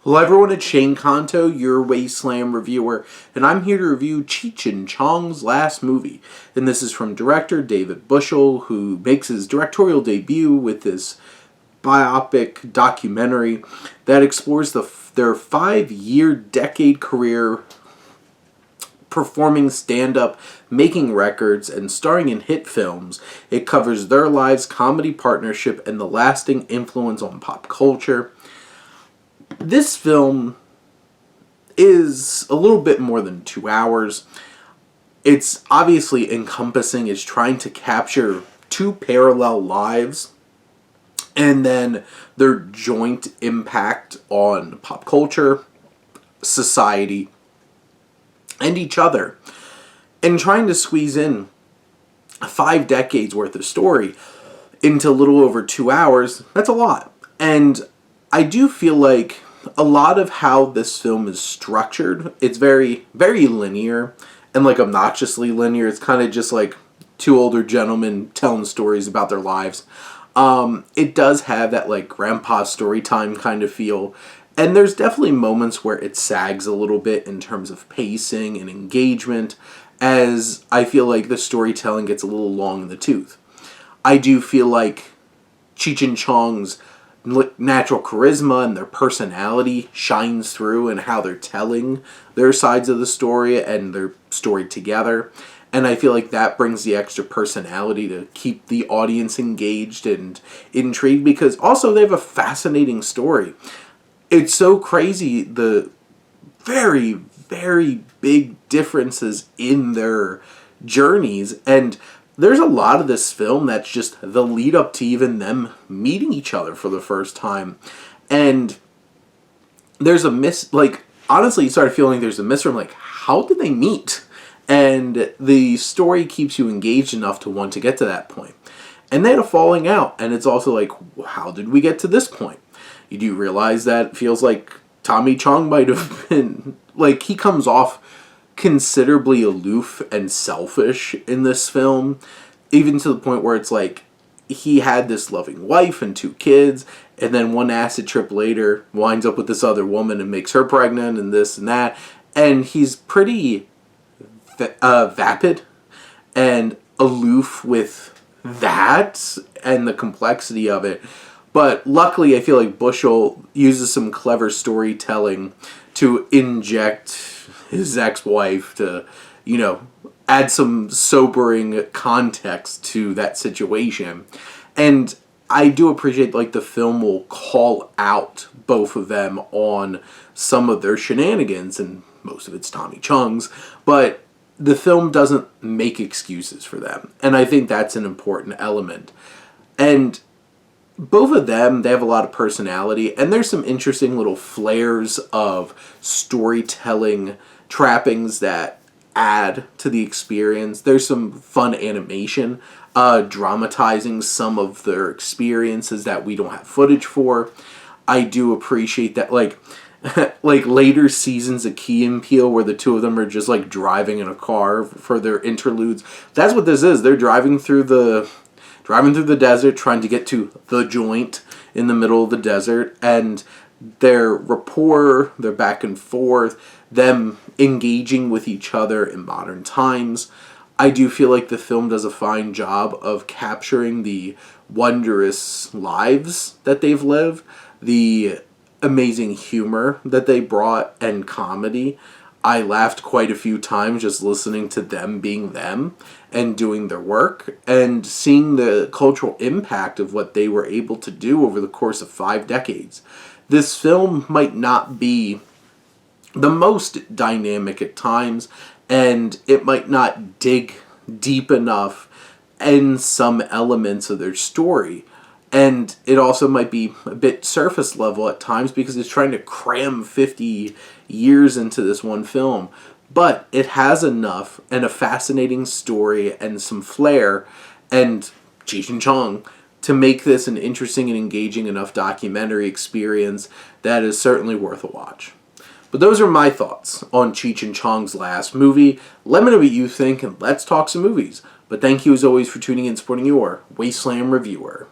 Hello everyone, it's Shane Kanto, your Wasteland reviewer, and I'm here to review Cheech Chong's last movie. And this is from director David Bushell, who makes his directorial debut with this biopic documentary that explores their 5-year decade career performing stand-up, making records, and starring in hit films. It covers their lives, comedy partnership, and the lasting influence on pop culture. This film is a little bit more than 2 hours. It's obviously encompassing. It's trying to capture two parallel lives and then their joint impact on pop culture, society, and each other. And trying to squeeze in 5 decades worth of story into a little over 2 hours, that's a lot. And I do feel like a lot of how this film is structured, it's very, very linear and like obnoxiously linear. It's kind of just like two older gentlemen telling stories about their lives. It does have that like grandpa story time kind of feel. And there's definitely moments where it sags a little bit in terms of pacing and engagement, as I feel like the storytelling gets a little long in the tooth. I do feel like Cheech Chong's natural charisma and their personality shines through in how they're telling their sides of the story and their story together. And I feel like that brings the extra personality to keep the audience engaged and intrigued, because also they have a fascinating story. It's so crazy the very, very big differences in their journeys, and there's a lot of this film that's just the lead up to even them meeting each other for the first time. And there's honestly, you start feeling there's a mystery. Like, how did they meet? And the story keeps you engaged enough to want to get to that point. And they had a falling out, and it's also like, how did we get to this point? You do realize that it feels like Tommy Chong might have been, like, he comes off considerably aloof and selfish in this film, even to the point where it's like he had this loving wife and 2 kids, and then one acid trip later winds up with this other woman and makes her pregnant and this and that, and he's pretty vapid and aloof with that and the complexity of it. But luckily, I feel like Bushell uses some clever storytelling to inject his ex-wife to, add some sobering context to that situation. And I do appreciate, like, the film will call out both of them on some of their shenanigans, and most of it's Tommy Chong's, but the film doesn't make excuses for them. And I think that's an important element. And both of them, they have a lot of personality, and there's some interesting little flares of storytelling trappings that add to the experience. There's some fun animation, dramatizing some of their experiences that we don't have footage for. I do appreciate that, like later seasons of Key and Peele, where the two of them are just like driving in a car for their interludes. That's what this is. They're driving through the desert, trying to get to the joint in the middle of the desert, and their rapport, their back and forth, them engaging with each other in modern times. I do feel like the film does a fine job of capturing the wondrous lives that they've lived, the amazing humor that they brought, and comedy. I laughed quite a few times just listening to them being them and doing their work and seeing the cultural impact of what they were able to do over the course of 5 decades. This film might not be the most dynamic at times, and it might not dig deep enough in some elements of their story. And it also might be a bit surface level at times because it's trying to cram 50 years into this one film. But it has enough and a fascinating story and some flair and Cheech Chong to make this an interesting and engaging enough documentary experience that is certainly worth a watch. But those are my thoughts on Cheech Chong's last movie. Let me know what you think, and let's talk some movies. But thank you as always for tuning in and supporting your Wasteland reviewer.